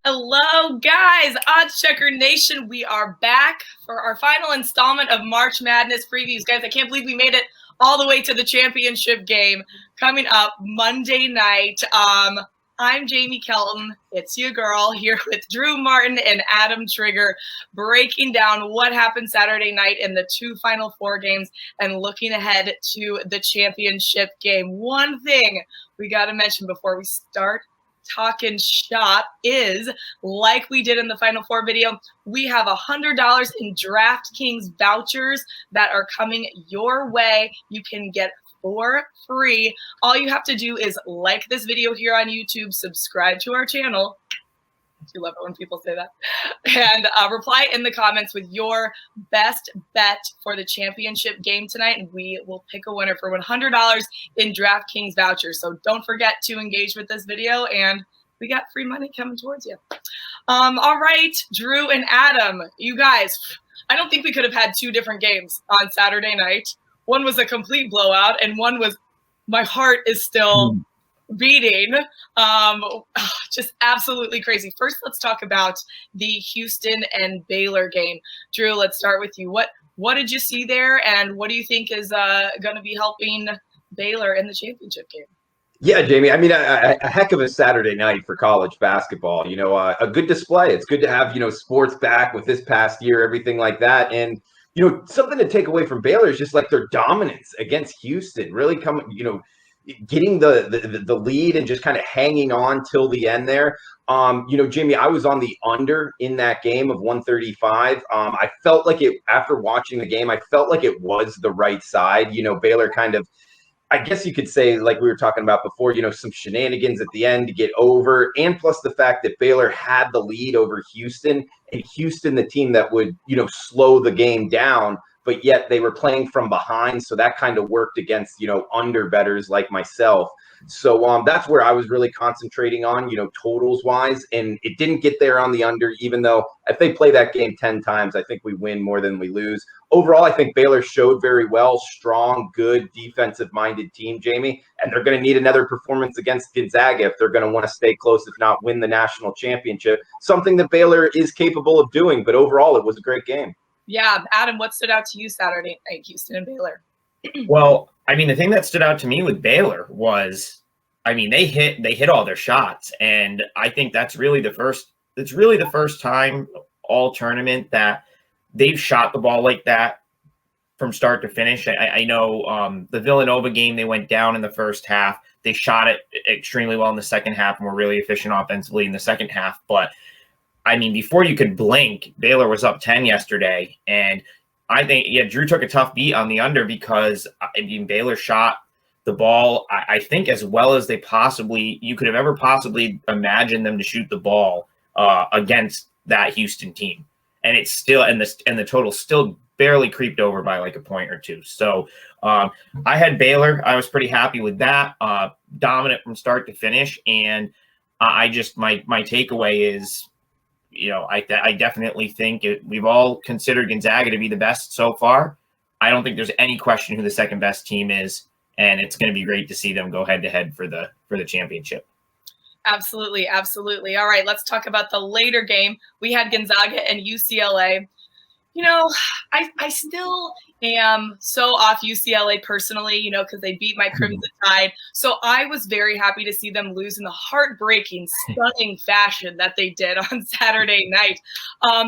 Hello, guys. Oddschecker Nation, we are back for our final installment of March Madness previews. Guys, I can't believe we made it all the way to the championship game coming up Monday night. I'm Jamie Kelton. It's your girl here with Drew Martin and Adam Trigger, breaking down what happened Saturday night in the two Final Four games and looking ahead to the championship game. One thing we got to mention before we start talking shop is, like we did in the Final Four video, we have $100 in DraftKings vouchers that are coming your way. You can get for free. All you have to do is like this video here on YouTube, subscribe to our channel. You love it when people say that. And reply in the comments with your best bet for the championship game tonight, and we will pick a winner for $100 in DraftKings vouchers. So don't forget to engage with this video, and we got free money coming towards you. All right, Drew and Adam, you guys, I don't think we could have had two different games on Saturday night. One was a complete blowout, and one was, my heart is still beating. Just absolutely crazy. First, let's talk about the Houston and Baylor game. Drew, let's start with you. What did you see there, and what do you think is going to be helping Baylor in the championship game? Yeah, Jamie, I mean, a heck of a Saturday night for college basketball. You know, a good display. It's good to have, sports back with this past year, everything like that. And, something to take away from Baylor is just like their dominance against Houston, really coming, getting the lead and just kind of hanging on till the end there. Jamie, I was on the under in that game of 135. I felt like it, after watching the game, I felt like it was the right side. Baylor kind of, I guess you could say, like we were talking about before, some shenanigans at the end to get over, and plus the fact that Baylor had the lead over Houston, and Houston, the team that would, slow the game down, but yet they were playing from behind. So that kind of worked against, under bettors like myself. So that's where I was really concentrating on, totals wise. And it didn't get there on the under, even though if they play that game 10 times, I think we win more than we lose. Overall, I think Baylor showed very well, strong, good, defensive-minded team, Jamie. And they're going to need another performance against Gonzaga if they're going to want to stay close, if not win the national championship, something that Baylor is capable of doing. But overall, it was a great game. Yeah. Adam, what stood out to you Saturday night, Houston and Baylor? Well, I mean, the thing that stood out to me with Baylor was, I mean, they hit all their shots. And I think it's really the first time all tournament that they've shot the ball like that from start to finish. I know the Villanova game, they went down in the first half. They shot it extremely well in the second half and were really efficient offensively in the second half. But I mean, before you could blink, Baylor was up 10 yesterday. And I think, Drew took a tough beat on the under because, I mean, Baylor shot the ball, I think, as well as you could have ever possibly imagined them to shoot the ball against that Houston team. And it's still, and the total still barely creeped over by like a point or two. So I had Baylor. I was pretty happy with that, dominant from start to finish. And my takeaway is, I definitely think we've all considered Gonzaga to be the best so far. I don't think there's any question who the second best team is, and it's going to be great to see them go head to head for the championship. Absolutely, absolutely. All right, let's talk about the later game. We had Gonzaga and UCLA. I still am so off UCLA personally, because they beat my Crimson Tide. So I was very happy to see them lose in the heartbreaking, stunning fashion that they did on Saturday night.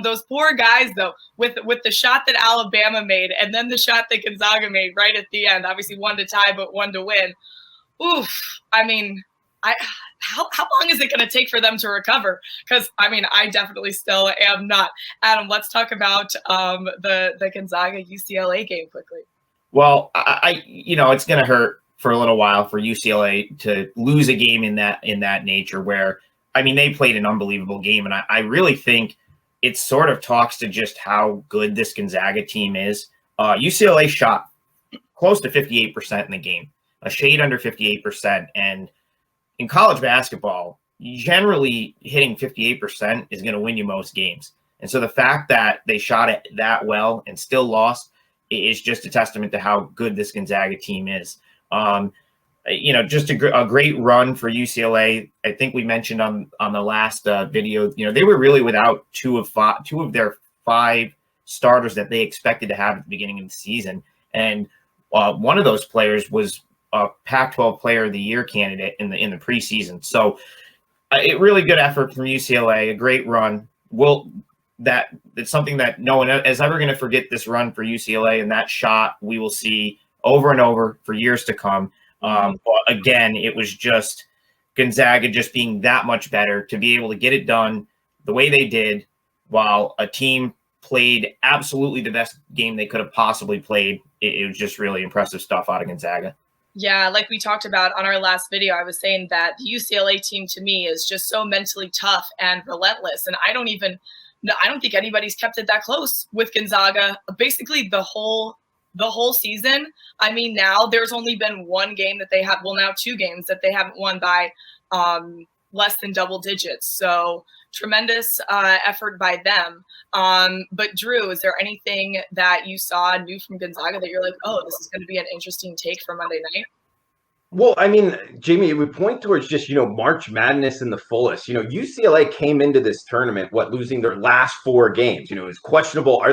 Those poor guys, though, with the shot that Alabama made and then the shot that Gonzaga made right at the end, obviously one to tie but one to win. Oof, I mean, how long is it going to take for them to recover? Because, I mean, I definitely still am not. Adam, let's talk about the Gonzaga UCLA game quickly. Well, it's going to hurt for a little while for UCLA to lose a game in that nature where, I mean, they played an unbelievable game. And I really think it sort of talks to just how good this Gonzaga team is. UCLA shot close to 58% in the game, a shade under 58%. And in college basketball, generally hitting 58% is going to win you most games. And so the fact that they shot it that well and still lost is just a testament to how good this Gonzaga team is. just a great run for UCLA. I think we mentioned on the last video, they were really without two of their 5 starters that they expected to have at the beginning of the season. And one of those players was a Pac-12 Player of the Year candidate in the preseason. So a really good effort from UCLA, a great run. It's something that no one is ever going to forget, this run for UCLA, and that shot we will see over and over for years to come. But again, it was just Gonzaga just being that much better to be able to get it done the way they did, while a team played absolutely the best game they could have possibly played. It was just really impressive stuff out of Gonzaga. Yeah, like we talked about on our last video, I was saying that the UCLA team to me is just so mentally tough and relentless. And I don't think anybody's kept it that close with Gonzaga basically the whole season. I mean, now there's only been one game that they have, well, now 2 games that they haven't won by less than double digits. So tremendous effort by them. But Drew, is there anything that you saw new from Gonzaga that you're like, oh, this is going to be an interesting take for Monday night? Well, I mean, Jamie, it would point towards just, March Madness in the fullest. UCLA came into this tournament, losing their last 4 games. It's questionable.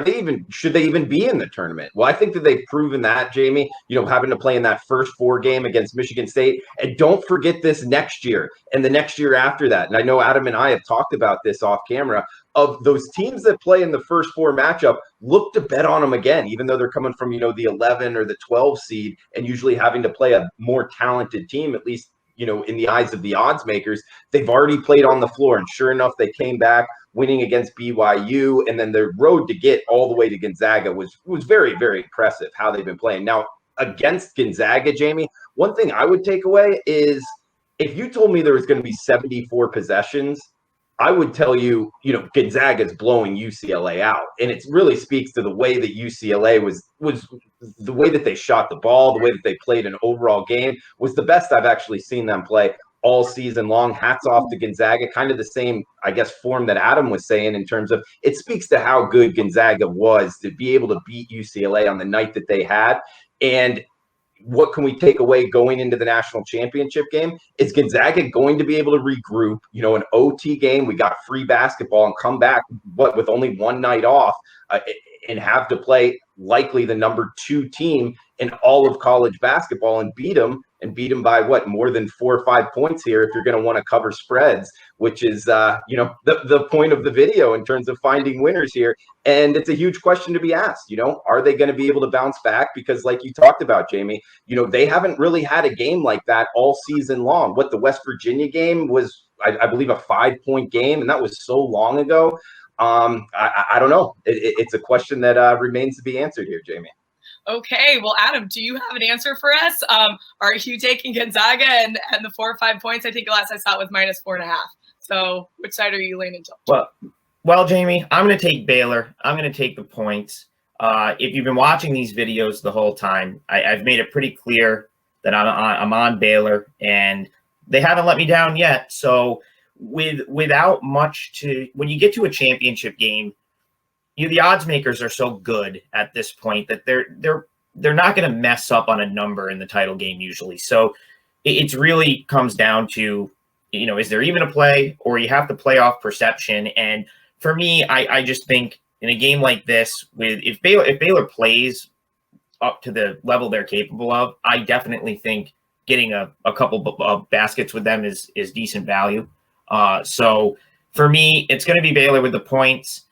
Should they even be in the tournament? Well, I think that they've proven that, Jamie, having to play in that first 4 game against Michigan State. And don't forget this next year and the next year after that. And I know Adam and I have talked about this off camera. Of those teams that play in the first 4 matchup, look to bet on them again, even though they're coming from, the 11 or the 12 seed and usually having to play a more talented team, at least, in the eyes of the odds makers. They've already played on the floor. And sure enough, they came back winning against BYU. And then the road to get all the way to Gonzaga was very, very impressive how they've been playing. Now, against Gonzaga, Jamie, one thing I would take away is if you told me there was going to be 74 possessions, I would tell you, Gonzaga is blowing UCLA out. And it really speaks to the way that UCLA was the way that they shot the ball, the way that they played an overall game was the best I've actually seen them play all season long. Hats off to Gonzaga, kind of the same, I guess, form that Adam was saying in terms of it speaks to how good Gonzaga was to be able to beat UCLA on the night that they had. And what can we take away going into the national championship game? Is Gonzaga going to be able to regroup, an OT game? We got free basketball and come back, with only 1 night off and have to play likely the number 2 team in all of college basketball and beat them by more than 4 or 5 points here if you're going to want to cover spreads, which is, the point of the video in terms of finding winners here. And it's a huge question to be asked, are they going to be able to bounce back? Because like you talked about, Jamie, they haven't really had a game like that all season long. What the West Virginia game was, I believe, a 5-point game, and that was so long ago. I don't know. It's a question that remains to be answered here, Jamie. Okay, well, Adam, do you have an answer for us? Are you taking Gonzaga and the 4 or 5 points? I think the last I saw it was -4.5. So which side are you leaning to? Well, Jamie, I'm going to take Baylor. I'm going to take the points. If you've been watching these videos the whole time, I've made it pretty clear that I'm on Baylor, and they haven't let me down yet. So without much when you get to a championship game, the odds makers are so good at this point that they're not going to mess up on a number in the title game usually. So it really comes down to, is there even a play, or you have to play off perception? And for me, I just think in a game like this, if Baylor plays up to the level they're capable of, I definitely think getting a couple of baskets with them is decent value. So for me, it's going to be Baylor with the points.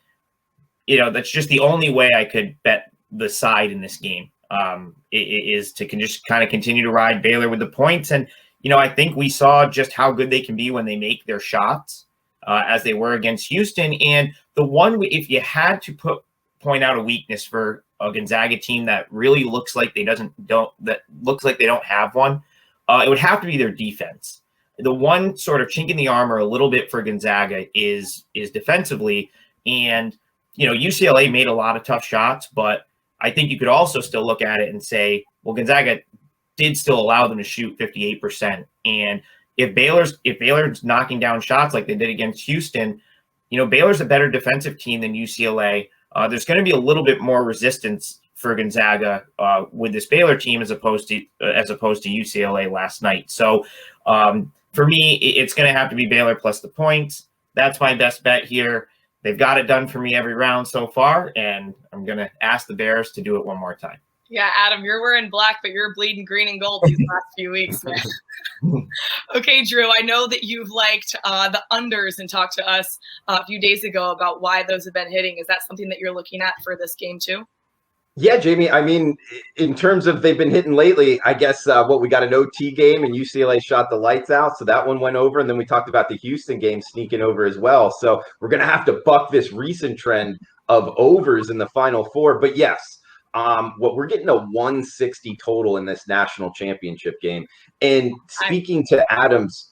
That's just the only way I could bet the side in this game, is to just kind of continue to ride Baylor with the points. And, I think we saw just how good they can be when they make their shots, as they were against Houston. And if you had to point out a weakness for a Gonzaga team that really looks like they don't have one, it would have to be their defense. The one sort of chink in the armor a little bit for Gonzaga is defensively. And UCLA made a lot of tough shots, but I think you could also still look at it and say, well, Gonzaga did still allow them to shoot 58%. And if Baylor's knocking down shots like they did against Houston, Baylor's a better defensive team than UCLA. There's going to be a little bit more resistance for Gonzaga with this Baylor team as opposed to UCLA last night. So for me, it's going to have to be Baylor plus the points. That's my best bet here. They've got it done for me every round so far, and I'm going to ask the Bears to do it one more time. Yeah, Adam, you're wearing black, but you're bleeding green and gold these last few weeks, man. Okay, Drew, I know that you've liked the unders and talked to us a few days ago about why those have been hitting. Is that something that you're looking at for this game too? Yeah, Jamie. I mean, in terms of they've been hitting lately, I guess we got an OT game and UCLA shot the lights out. So that one went over. And then we talked about the Houston game sneaking over as well. So we're going to have to buck this recent trend of overs in the Final Four. But yes, what we're getting a 160 total in this national championship game. And speaking to Adam's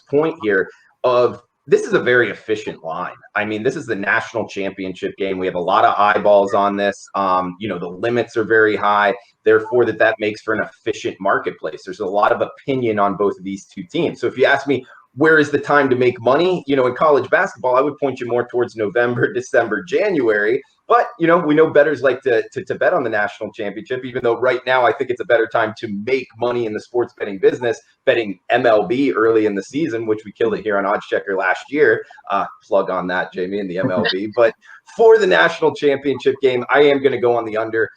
point here of this is a very efficient line. I mean, this is the national championship game. We have a lot of eyeballs on this. The limits are very high. Therefore, that makes for an efficient marketplace. There's a lot of opinion on both of these two teams. So if you ask me, where is the time to make money? In college basketball, I would point you more towards November, December, January. But, we know bettors like to bet on the national championship, even though right now I think it's a better time to make money in the sports betting business, betting MLB early in the season, which we killed it here on Oddschecker last year. Plug on that, Jamie, in the MLB. But for the national championship game, I am going to go on the under.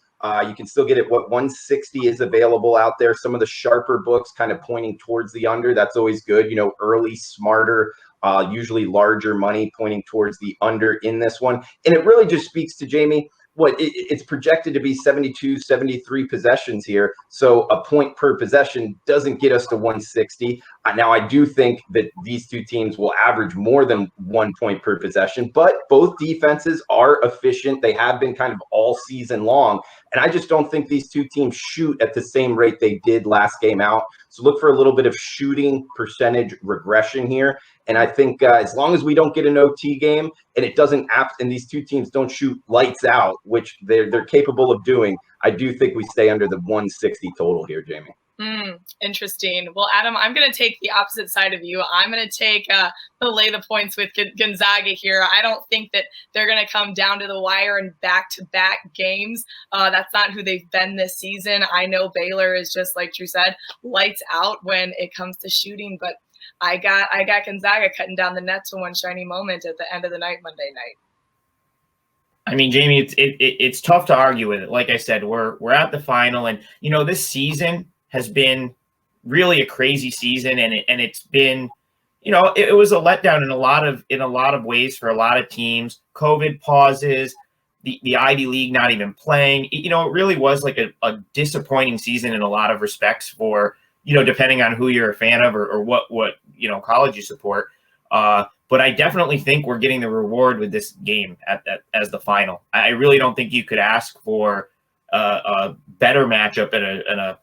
You can still get it. 160 is available out there. Some of the sharper books kind of pointing towards the under. That's always good. Early, smarter, usually larger money pointing towards the under in this one. And it really just speaks to, Jamie, it's projected to be 72, 73 possessions here. So a point per possession doesn't get us to 160. Now, I do think that these two teams will average more than 1 point per possession, but both defenses are efficient. They have been kind of all season long. And I just don't think these two teams shoot at the same rate they did last game out. So look for a little bit of shooting percentage regression here. And I think as long as we don't get an OT game and it doesn't and these two teams don't shoot lights out, which they're capable of doing, I do think we stay under the 160 total here, Jamie. Interesting. Well, Adam, I'm going to take the opposite side of you. I'm going to take the lay the points with Gonzaga here. I don't think that they're going to come down to the wire in back-to-back games. That's not who they've been this season. I know Baylor is just, like Drew said, lights out when it comes to shooting, but I got Gonzaga cutting down the net to one shiny moment at the end of the night, Monday night. I mean, Jamie, it's tough to argue with it. Like I said, we're at the final, and this season has been really a crazy season, and it's been, it was a letdown in a lot of ways for a lot of teams. COVID pauses, the Ivy League not even playing. It really was like a disappointing season in a lot of respects for, depending on who you're a fan of or what college you support. But I definitely think we're getting the reward with this game as the final. I really don't think you could ask for a better matchup and a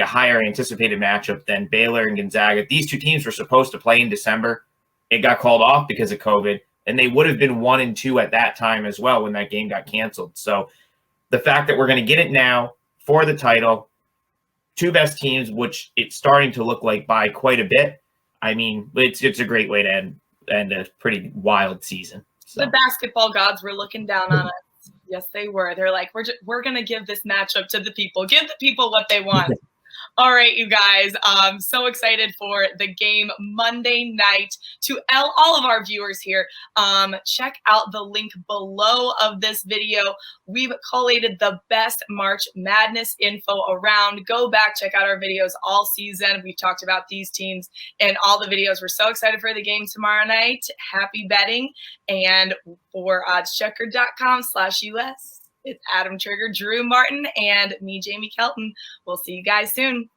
higher anticipated matchup than Baylor and Gonzaga. These two teams were supposed to play in December. It got called off because of COVID, and they would have been 1-2 at that time as well when that game got canceled. So the fact that we're going to get it now for the title, two best teams, which it's starting to look like by quite a bit. I mean, it's a great way to end a pretty wild season. So. The basketball gods were looking down on us. Yes, they were. They're like, we're going to give this matchup to the people. Give the people what they want. All right, you guys. I'm so excited for the game Monday night. To all of our viewers here, check out the link below of this video. We've collated the best March Madness info around. Go back, check out our videos all season. We've talked about these teams and all the videos. We're so excited for the game tomorrow night. Happy betting. And for oddschecker.com/US. It's Adam Trigger, Drew Martin, and me, Jamie Kelton. We'll see you guys soon.